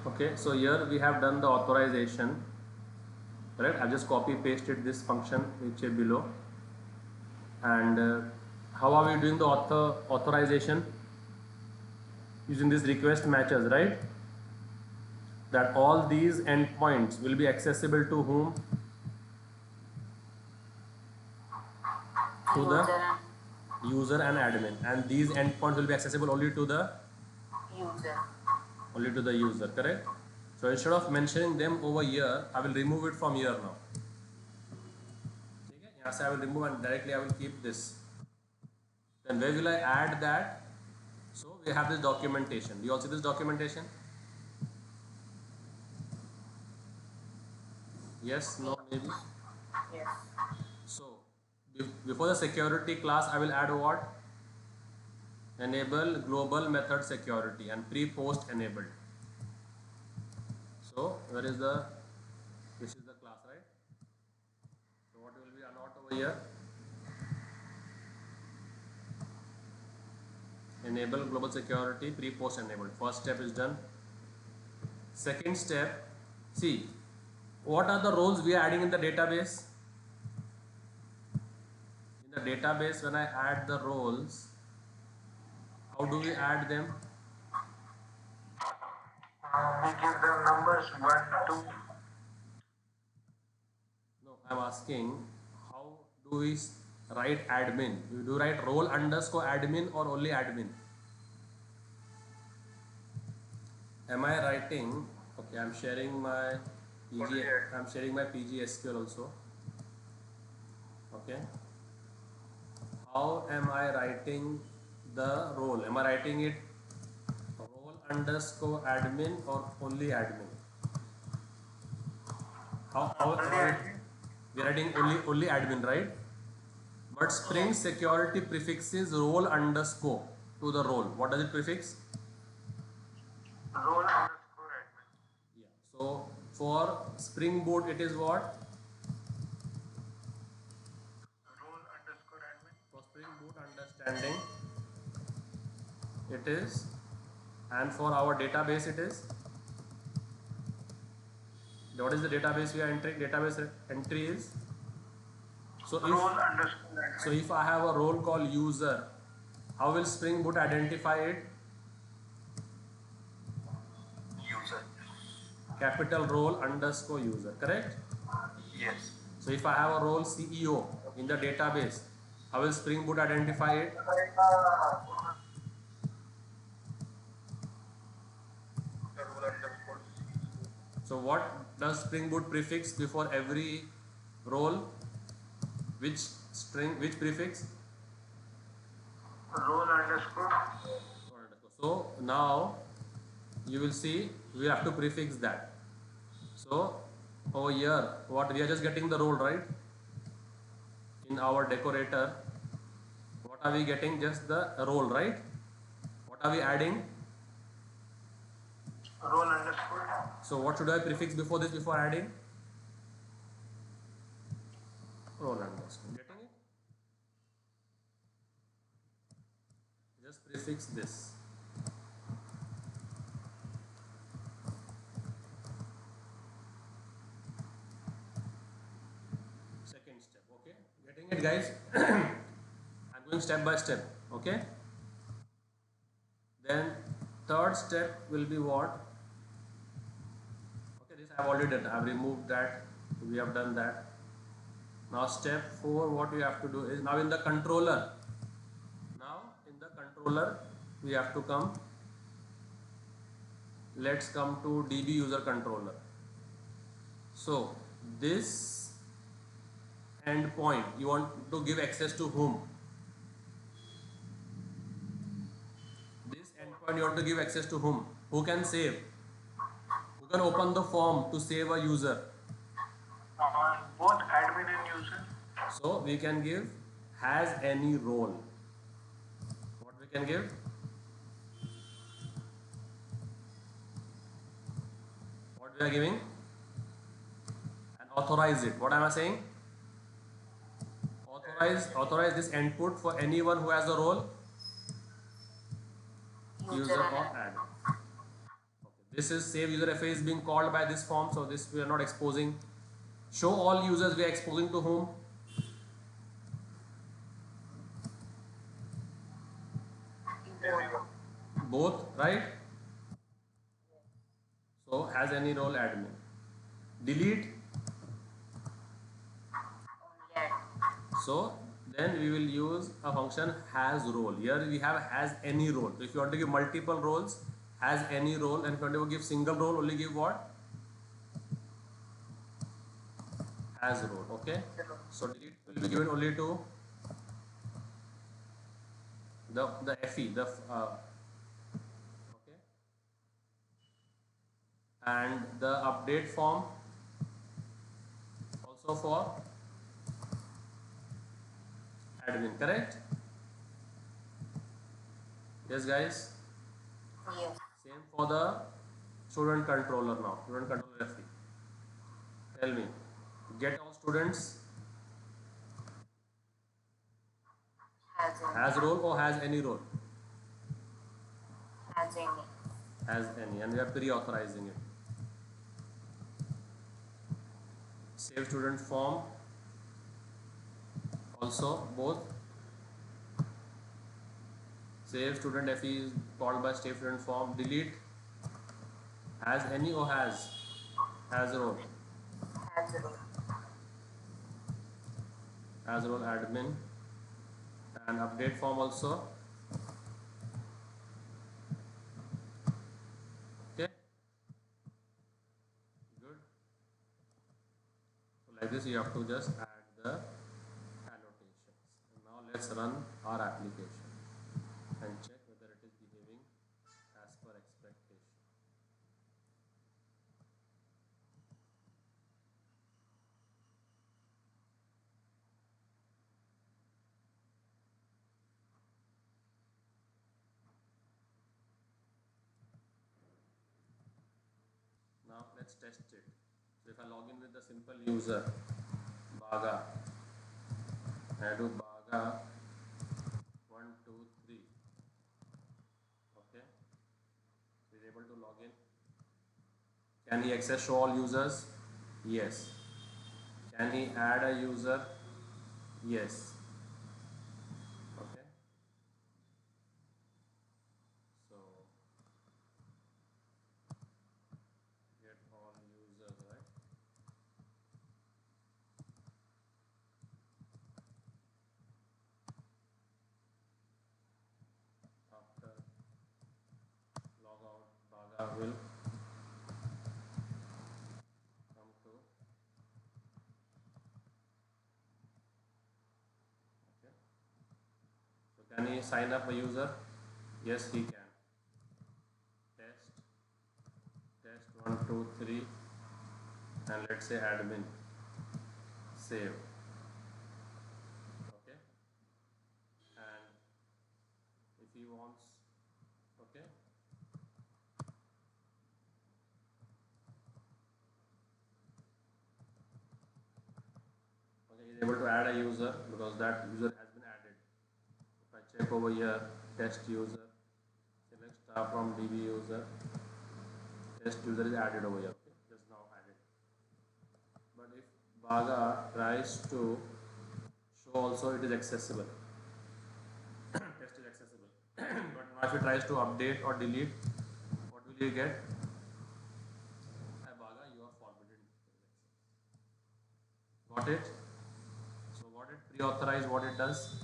Okay, so here we have done the authorization, right? I've just copy pasted this function which is below. And how are we doing the authorization? Using this request matches, right? That all these endpoints will be accessible to whom? To the user and admin, and these endpoints will be accessible only to the user, correct? So instead of mentioning them over here, I will remove it from here now. Okay, here I will remove and directly I will keep this. Then where will I add that? So we have this documentation. Do you all see this documentation? Yes, no, maybe. Yes. So before the security class, I will add what? Enable global method security and pre-post enabled. So where is the, this is the class, right? So what will be annotate over here? Enable global security pre-post enabled. First step is done. Second step, see what are the roles we are adding in the database. In the database, when I add the roles, how do we add them? We give them numbers 1, 2. No, I'm asking how do we write admin? You do write role underscore admin or only admin? Am I writing? Okay, I'm sharing my PG. I'm sharing my PG SQL also. Okay. How am I writing the role? Am I writing it role underscore admin or only admin? How we are writing only admin, right? But Spring security prefixes role underscore to the role. What does it prefix? Role underscore admin. Yeah. So for Spring Boot, it is what? Role underscore admin. For Spring Boot understanding, it is, and for our database, it is. What is the database we are entering? Database entry is. So Role underscore admin. so if I have a role called user, how will Spring Boot identify it? User. Capital role underscore user, correct? Yes. So if I have a role CEO in the database, how will Spring Boot identify it? Role underscore. So what does Spring Boot prefix before every role? Which string, which prefix? Role underscore. So now you will see we have to prefix that. So over here, what we are just getting the role, right? In our decorator, what are we getting? Just the role, right? What are we adding? Role underscore. So what should I prefix before this, before adding? Role underscore. Getting it? Just prefix this. Second step, okay? Getting it, guys? I'm going step by step, okay? Then third step will be what? Okay, this I have already done. I have removed that. We have done that. Now step 4, what we have to do is, now in the controller. Now in the controller, we have to come. Let's come to DB user controller. So this endpoint, you want to give access to whom? This endpoint you want to give access to whom? Who can save? Who can open the form to save a user? On both admin and user. So we can give has any role. What we can give? What we are giving? And authorize it. What am I saying? Authorize this input for anyone who has a role. User or admin. Okay, This is save user FA is being called by this form, so this we are not exposing. Show all users, we are exposing to whom? Both, right? So has any role admin. Delete. So then we will use a function has role. Here we have has any role. So if you want to give multiple roles, has any role, and if you want to give single role, only give what? Has role. Okay. So delete will be given only to the FE, okay, and the update form also for admin, correct? Yes, guys. Yes. Same for the student controller now. Student controller FE. Tell me, get all students has role or has any role? Has any. Has any, and we are pre-authorizing it. Save student form also both. Save student FE is called by save student form. Delete has any or has role. Has role admin, and update form also. Okay, good. So like this you have to just add the annotations. And now let's run our application and check whether it is behaving as per expectation. Now let's test it. So if I log in with the simple user Baga, I do Baga 1 2 3. Okay, he's able to log in. Can he access show all users? Yes. Can he add a user? Yes. Okay. So get all users, right? After log out, Baga will come to. Okay. So can he sign up a user? Yes, he can. Test 1 2 3, and let's say admin. Save. Okay. And if he wants, okay. Okay, he is able to add a user because that user has been added. If I check over here, test user, select star from DB user, test user is added over here. Okay, just now added. But if Baga tries to show also, it is accessible. Test is accessible. But now if it tries to update or delete, what will you get? Hi Baga, you are forbidden. Got it? So what it pre-authorize, what it does?